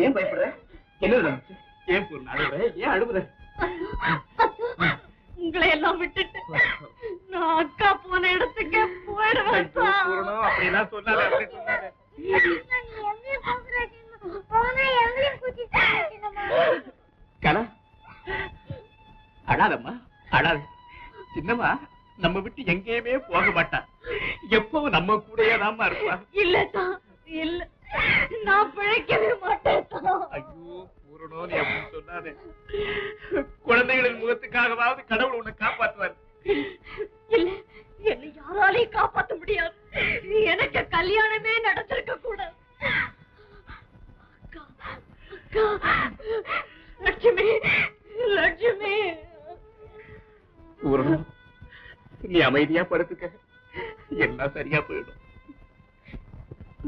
ஏன் பயப்படுற? என்ன ஏன் பூர்ணா அழுகுற? ஏன் அழுகுற? உங்களை எல்லாம் விட்டுட்டு நான் அக்கா போன இடத்துக்கு போயிடுவேன். அப்படிலாம் சொன்னாரு, அப்படி சொன்னாரு. கலா அழாதம்மா, அழாத. சின்னம்மா நம்ம விட்டு எங்கேயுமே போக மாட்டா, எப்பவும் நம்ம கூடயே தான் இருப்பா. இல்ல இல்ல, நான் பிழைக்கவே மாட்டேன். ஐயோ பூரணம், நீ அப்படி சொன்னாரு. குழந்தைகளின் முகத்துக்காகவாவது கடவுள் உன்னை காப்பாற்றுவார். இல்ல, என்னை யாராலையும் காப்பாற்ற முடியாது. எனக்கு கல்யாணமே நடந்திருக்க கூடாது. லட்சுமி, லட்சுமி. பூரணம், நீ அமைதியா படுத்துக்க, எல்லாம் சரியா போயிடும்.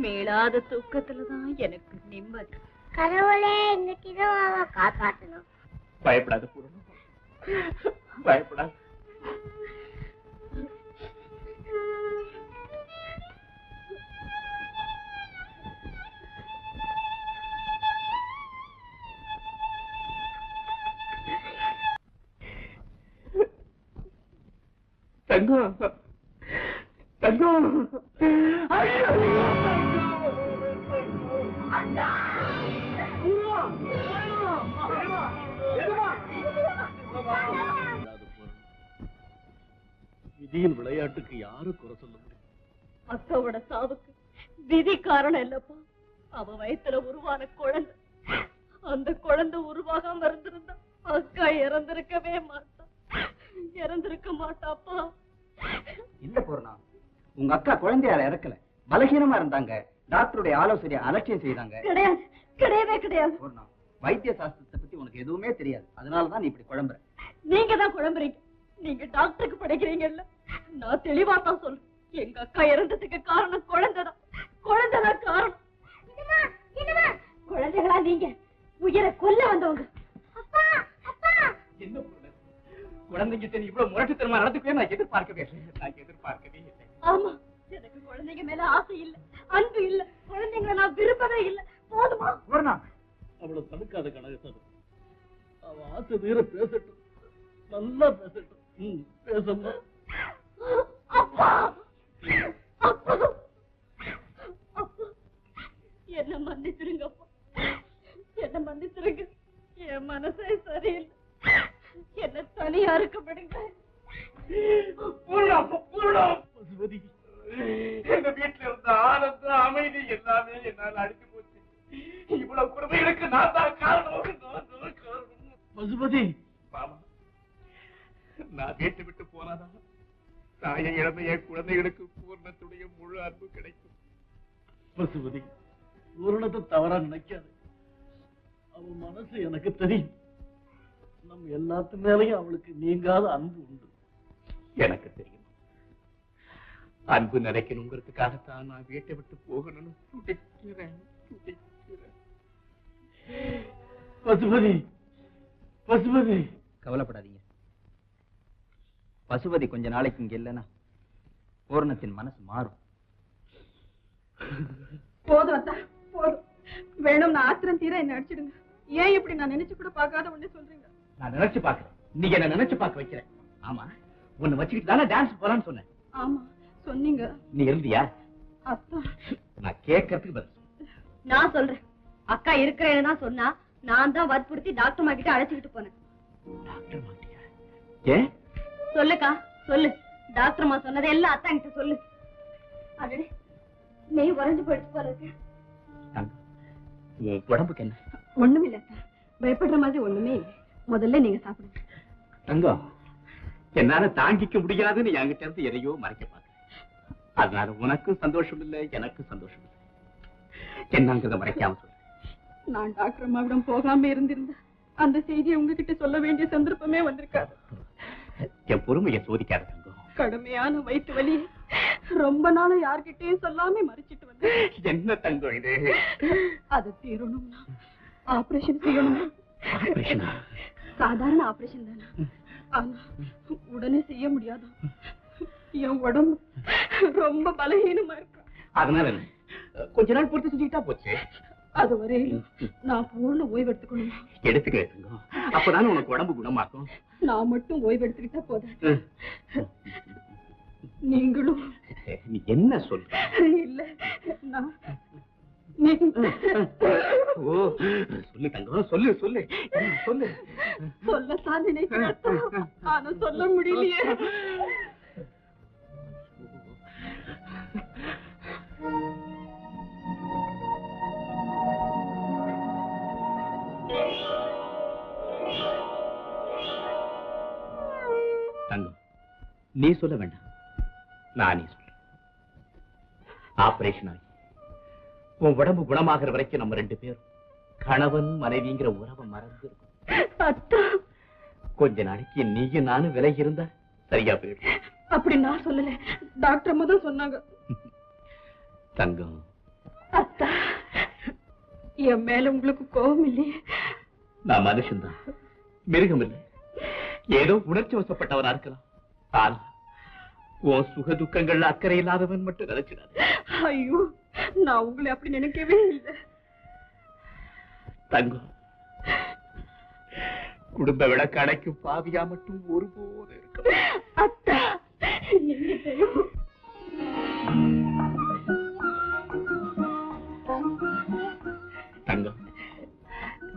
மேலாத தூக்கத்துலதான் எனக்கு நிம்மதி. கடவுளே, இன்னைக்குதான் காப்பாற்றணும். பயப்படாத பூரணம், பயப்படாத. தங்கம், தங்கம், ஐயோ விதியின் விளையாட்டுக்கு யாரு குறை சொல்ல முடியும்? அக்காவோட சாவுக்கு விதி காரணம் இல்லப்பா. அவ வயித்துல உருவான குழந்தை, அந்த குழந்தை உருவாகாம இருந்திருந்தா அக்கா இறந்திருக்கவே மாட்டா, இறந்திருக்க மாட்டாப்பா. இல்ல பூர்ணா, உங்க அக்கா குழந்தையால இறக்கல, பலகீனமா இருந்தாங்க. டாக்டருடைய ஆலோசனையை அலட்சியம் செய்தாங்க. கிடையாது, கிடையவே கிடையாது. பூர்ணா, வைத்திய சாஸ்திரத்தை பத்தி உனக்கு எதுவுமே தெரியாது, அதனாலதான் நீ இப்படி குழம்புற. நீங்க தான் குழம்புறீங்க. நீங்க டாக்டருக்கு படிக்கிறீங்கல்ல, நான் தெளிவா தான் சொல்றேன். எங்க அக்கா இறந்ததுக்கு காரணம் குழந்தைதான், குழந்தைதான் காரணம். குழந்தைகளா நீங்க உயிரை கொல்ல வந்தவங்க. என்ன குழந்தைகிட்ட நீ இவ்வளவு முரட்டுத்தனமா நடந்துக்கவே நான் எதிர்பார்க்கவே இல்லை. ஆமா, எனக்கு குழந்தைங்க மேல ஆசை இல்ல, அன்பு இல்ல, குழந்தைங்களை நான் விரும்பவே இல்ல. போதுமா? பூர்ணா, அவளை தடுக்காத கனகசது. அவ ஆசை தீர பேசட்டும், நல்லா பேசட்டும். பேசம்மா. அப்பா, அப்பா, அப்பா, என்ன மன்னிச்சிருங்கப்பா, என்ன மன்னிச்சிருங்க. என் மனசே சரியில்லை, என்ன தனியா இருக்க விடுங்க. பசுபதி, எங்க வீட்டுல இருந்த ஆனந்தம், அமைதி எல்லாமே என்னால அடிச்சு போச்சு. இவ்வளவு குடும்பங்களுக்கு நான் தான் காரணம். பசுபதி, பாமா, நான் வீட்டை விட்டு போனாதான் தாயை இழந்த என் குழந்தைகளுக்கு பூர்ணத்துடைய முழு அன்பு கிடைக்கும். பசுபதி, பூர்ணத்தை தவறா நினைக்காது. அவன் மனசு எனக்கு தெரியும். நம்ம எல்லாத்து மேலையும் அவளுக்கு நீங்காத அன்பு உண்டு. எனக்கு தெரியும். அன்பு நினைக்கணுங்கிறதுக்காகத்தான் நான் வீட்டை விட்டு போகணும்னு துடிக்கிறேன். பசுபதி, பசுபதி. கவலைப்படாதீங்க. பசுபதி கொஞ்ச நாளைக்கு இங்க இல்லைன்னா பூர்ணத்தின் மனசு மாறும். போதும் அத்தா, போதும். வேணும், நான் ஆத்திரம் தீர என்ன அடிச்சிடுங்க. ஏன் இப்படி நான் நினைச்சு கூட பார்க்காத ஒண்ணு சொல்றீங்க? நான் நினைச்சு பாக்குறேன், நீ என்ன நினைச்சு பார்க்க வைக்கிறேன். ஆமா, உன்னை வச்சுக்கிட்டு தானே டான்ஸ் போலான்னு சொன்னேன். ஆமா சொன்னீங்க. நீ இருந்தியா? அத்தா, நான் கேட்கறதுக்கு பதில். நான் சொல்றேன். அக்கா இருக்கிறேன்னு தான் சொன்னா, நான் தான் வற்புறுத்தி டாக்டர் கிட்ட அழைச்சிக்கிட்டு போனேன். டாக்டர் மாட்டியா? ஏன்? சொல்லுக்கா, சொல்லு. டாக்டர் சொன்னதை எல்லாம் அத்தா கிட்ட சொல்லு. அடே, நெய் உறைஞ்சு போயிடுச்சு போல இருக்கு. உன் உடம்புக்கு என்ன? ஒண்ணுமே இல்ல அத்தா, பயப்படுற மாதிரி ஒண்ணுமே இல்லை. முதல்ல நீங்க சாப்பிடுங்க. தங்கம், என்னால தாங்கிக்க முடியாதுன்னு என்கிட்ட இருந்து எதையோ மறைக்க பாக்குறேன். அதனால உனக்கும் சந்தோஷம் இல்லை, எனக்கும் சந்தோஷம் இல்லை. என்னங்கிறத மறைக்காம சொல்றேன். நான் டாக்டர் அம்மாவிடம் போகாம இருந்திருந்தேன், அந்த செய்தியை உங்ககிட்ட சொல்ல வேண்டிய சந்தர்ப்பமே வந்திருக்காது. என் பொறுமையை சோதிக்காத தங்கம். கடுமையான வயிற்று வலி ரொம்ப நாளும் யார்கிட்டயும் சொல்லாம மறைச்சிட்டு வந்தேன். என்ன தங்கம் இது? அது தீரணும்னா ஆபரேஷன் செய்யணும். சாதாரண ஆபரேஷன் தானே, ஆனா உடனே செய்ய முடியாது. என் உடம்பு ரொம்ப பலகீனமா இருக்கு. அதனால கொஞ்ச நாள் பொறுத்து செஞ்சுக்கிட்டா போச்சு. அது வரையிலும் நான் பூர்ண ஓய்வு எடுத்துக்கணும். எடுத்துக்கிறேன் தங்கம். அப்பதானே உனக்கு உடம்பு குணமாக்கும். நான் மட்டும் ஓய்வு எடுத்துக்கிட்டா போதும். நீங்களும் நீ என்ன சொல்ற? இல்ல நான் ஓ சொல்லு தங்கம், சொல்லு சொல்லு சொல்லு. சொல்லத்தான் நினைக்கிறேன், ஆனா சொல்ல முடியலையே. தங்கம், நீ சொல்ல வேண்டாம், நானே சொல்றேன். ஆபரேஷன் ஆகி உன் உடம்பு குணமாகிற வரைக்கும் நம்ம 2 பேரும் கணவன் மனைவிங்கிற உறவை மறந்து இருக்கும். கொஞ்ச நாளைக்கு நீயும் நானும் விலகி இருந்தா சரியா போயிடும். அப்படி நான் சொல்லல, டாக்டர் அம்மா தான் சொன்னாங்க. தங்கம், அத்தா, என் மேல உங்களுக்கு கோபம் இல்லையே? நான் மனுஷன்தான், மிருகம் இல்லை. ஏதோ உணர்ச்சி வசப்பட்டவனா இருக்கலாம். ஆனா உன் சுக துக்கங்கள்ல அக்கறை இல்லாதவன் மட்டும் நினைச்சிடாது. ஐயோ, நான் உங்களை அப்படி நினைக்கவே இல்லை. தங்கம், குடும்ப விளக்கு அடைக்கும் பாவியா மட்டும் ஒருபோது இருக்கும். அத்தா, தங்கம்,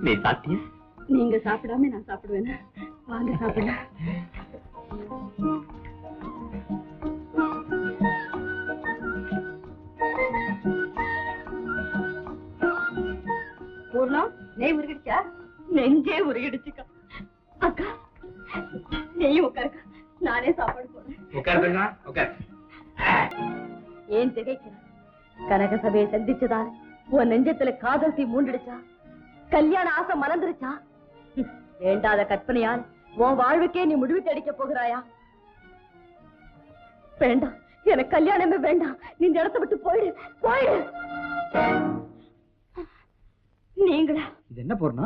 நீ சாத்திய? நீங்க சாப்பிடாம நான் சாப்பிடுவேன். வாங்க சாப்பிட. பூர்ணம், நெய் உருகிடுச்சா? நெஞ்சே உருகிடுச்சுக்கா. அக்கா, நெய் உட்காருக்கா, நானே சாப்பாடு போடுறேன். உட்காருங்க, உட்காரு. ஏன் திகைக்கிற? கனக சபையை சந்திச்சதால உன் நெஞ்சத்துல காதல் தீ மூண்டுடுச்சா? கல்யாண ஆசை மலர்ந்துருச்சா? வேண்டாத கற்பனையால் உன் வாழ்வுக்கே நீ முடிவு அடிக்க போகிறாயா? வேண்டாம், எனக்கு கல்யாணமே வேண்டாம். நீ இந்த இடத்தை விட்டு போயிடு, போயிடு. நீங்களா? இது என்ன பூர்ணா?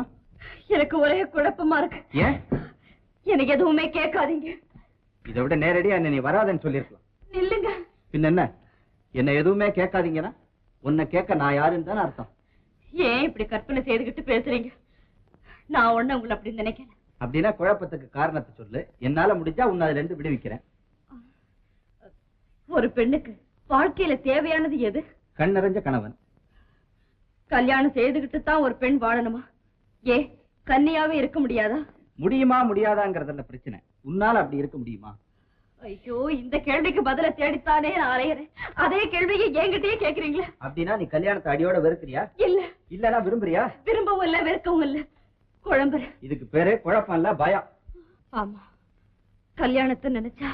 எனக்கு ஒரே குழப்பமா இருக்கு. ஏன்? எனக்கு எதுவுமே கேட்காதீங்க. இதை விட நேரடியா நீ வராதன்னு சொல்லிருக்கலாம். இல்லைங்க. பின்ன என்ன? என்ன எதுவுமே கேட்காதீங்கன்னா உன்னை கேட்க நான் யாருன்னு தானே அர்த்தம். ஏன் இப்படி கற்பனை செய்துகிட்டு பேசுறீங்க? நான் ஒண்ணு உங்களை அப்படி நினைக்கிறேன். அப்படின்னா குழப்பத்துக்கு காரணத்தை சொல்லு, என்னால முடிஞ்சா உன்னை அதுல இருந்து விடுவிக்கிறேன். ஒரு பெண்ணுக்கு வாழ்க்கையில தேவையானது எது? கண் நிறைஞ்ச கணவன். கல்யாணம் செய்துகிட்டு தான் ஒரு பெண் வாழணுமா? ஏ, கன்னியாவே இருக்க முடியாதா? முடியுமா முடியாதாங்கிறதுல பிரச்சனை. உன்னால அப்படி இருக்க முடியுமா? ஐயோ, இந்த கேள்விக்கு பதில தேடித்தானே நான் அலையறேன். அதே கேள்வியை என்கிட்டயே கேக்குறீங்களே. அப்படின்னா நீ கல்யாணத்தை அடியோட வெறுக்கிறியா? இல்ல. இல்லனா விரும்புறியா? விரும்பவும் இல்ல, வெறுக்கவும் இல்ல, குழம்புற. இதுக்கு பேரு குழப்பம் இல்ல, பயம். ஆமா, கல்யாணத்தை நினைச்சா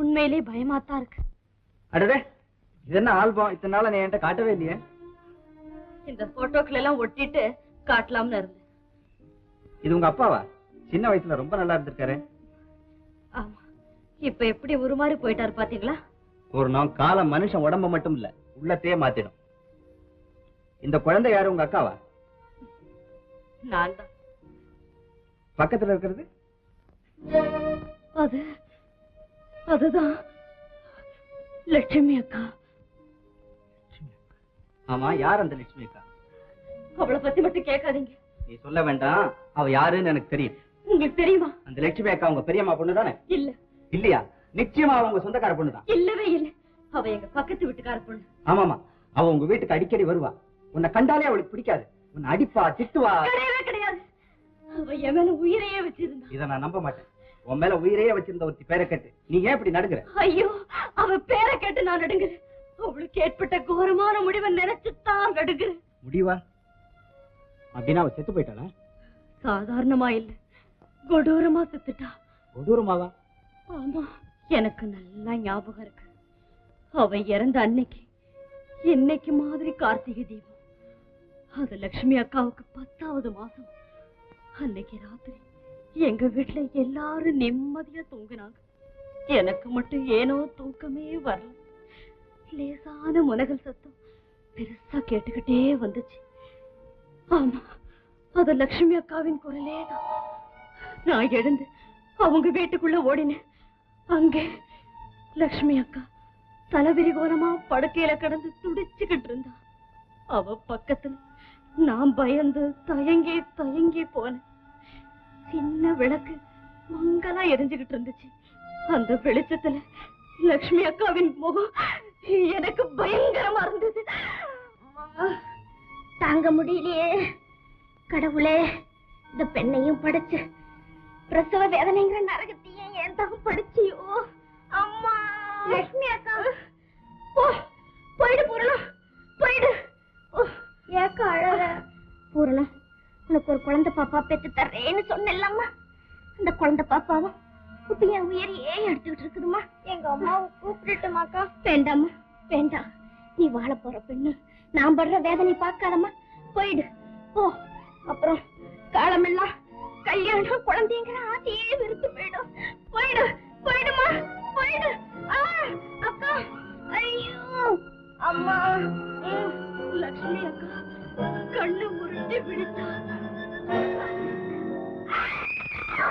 உண்மையிலே பயமாத்தான் இருக்கு. அடடே, இது என்ன ஆல்பம்? இத்தனை நாள நீ என்கிட்ட காட்டவே இல்லையே. இந்த போட்டோக்கள் எல்லாம் ஒட்டிட்டு காட்டலாம்னு இருந்தேன். இது உங்க அப்பாவா? சின்ன வயசுல ரொம்ப நல்லா இருந்திருக்காரு. ஆமா, இப்ப எப்படி உருமாறி போயிட்டாரு பாத்தீங்களா? ஒரு நாள் காலம் மனுஷன் உடம்ப மட்டும் இல்ல, உள்ளத்தையே மாத்திடும். இந்த குழந்தை யாரு? உங்க அக்காவா? நான் தான். பக்கத்துல இருக்கிறது? அதுதான் லட்சுமி அக்கா. ஆமா, யார் அந்த லட்சுமி அக்கா? அவளை பத்தி மட்டும் கேட்காதீங்க. நீ சொல்ல வேண்டாம், அவ யாருன்னு எனக்கு தெரியும். உங்களுக்கு தெரியுமா? அந்த லட்சுமி அக்கா உங்க பெரியம்மா பொண்ணு தானே? இல்ல. இல்லையா? நிச்சயமா அவங்க சொந்தக்கார பொண்ணு தான். இல்லவே இல்ல, அவ எங்க பக்கத்து வீட்டுக்கார பொண்ணு. ஆமாமா, அவ உங்க வீட்டுக்கு அடிக்கடி வருவா. உன்னை கண்டாலே அவளுக்கு பிடிக்காது. உன்னை அடிப்பா, திட்டுவா. கிடையவே கிடையாது. அவ என் மேல உயிரையே வச்சிருந்தா. இத நான் நம்ப மாட்டேன். உன் மேல உயிரையே வச்சிருந்த ஒருத்தி பேரை கேட்டு நீ ஏன் இப்படி நடுங்குற? ஐயோ, அவ பேரை கேட்டு நான் நடுங்குறேன். அவளுக்கு ஏற்பட்ட கோரமான முடிவை நினைச்சுதான் நடுங்குறேன். முடிவா? அப்படின்னா அவ செத்து போயிட்டாளா? சாதாரணமா இல்ல, கொடூரமா செத்துட்டா. கொடூரமாவா? ஆமா, எனக்கு நல்லா ஞாபகம் இருக்கு. அவ இறந்த அன்னைக்கு இன்னைக்கு மாதிரி கார்த்திகை தீபம். அது லட்சுமி அக்காவுக்கு 10வது மாசம். அன்னைக்கு ராத்திரி எங்க வீட்டுல எல்லாரும் நிம்மதியா தூங்கினாங்க. எனக்கு மட்டும் ஏனோ தூக்கமே வரல. லேசான முனகல் சத்தம் பெருசா கேட்டுக்கிட்டே வந்துச்சு. ஆமா, அது லட்சுமி அக்காவின் குரலே தான். நான் எழுந்து அவங்க வீட்டுக்குள்ள ஓடினேன். அங்கே லட்சுமி அக்கா தலைவிரிகோரமா படுக்கையில கிடந்து துடிச்சுக்கிட்டு இருந்தா. அவ பக்கத்துல நான் பயந்து தயங்கி தயங்கி போனேன். சின்ன விளக்கு மங்களா எரிஞ்சுகிட்டு இருந்துச்சு. அந்த வெளிச்சத்துல லட்சுமி அக்காவின் முகம் எனக்கு பயங்கரமா இருந்தது. தாங்க முடியலையே. கடவுளே, இந்த பெண்ணையும் படிச்சு பிரசவ வேதனைங்கிற நரகத்தையும் ஏன் தான் படிச்சியோ? அம்மா லட்சுமி அக்கா, போயிடு பூரணம், போயிடு. ஏக்கா அழற? பூரணம், உனக்கு ஒரு குழந்தை பாப்பா பெத்து தர்றேன்னு சொன்னேன்லம்மா. அந்த குழந்தை பாப்பாவும் இப்ப என் உயிரையே எடுத்துக்கிட்டு இருக்குதுமா. எங்க அம்மாவை கூப்பிட்டுட்டுமாக்கா? வேண்டாம்மா, வேண்டாம். நீ வாழ போற பெண்ணு, நான் படுற வேதனை பார்க்காதம்மா. போயிடு போ. அப்புறம் காலமெல்லாம் கல்யாணம் குழந்தைங்கிற ஆசையே வெறுத்து போயிடும். போயிடு, போயிடுமா, போயிடு. அக்கா, ஐயோ அம்மா. லட்சுமி அக்கா கண்ணு முருட்டி விழித்தா.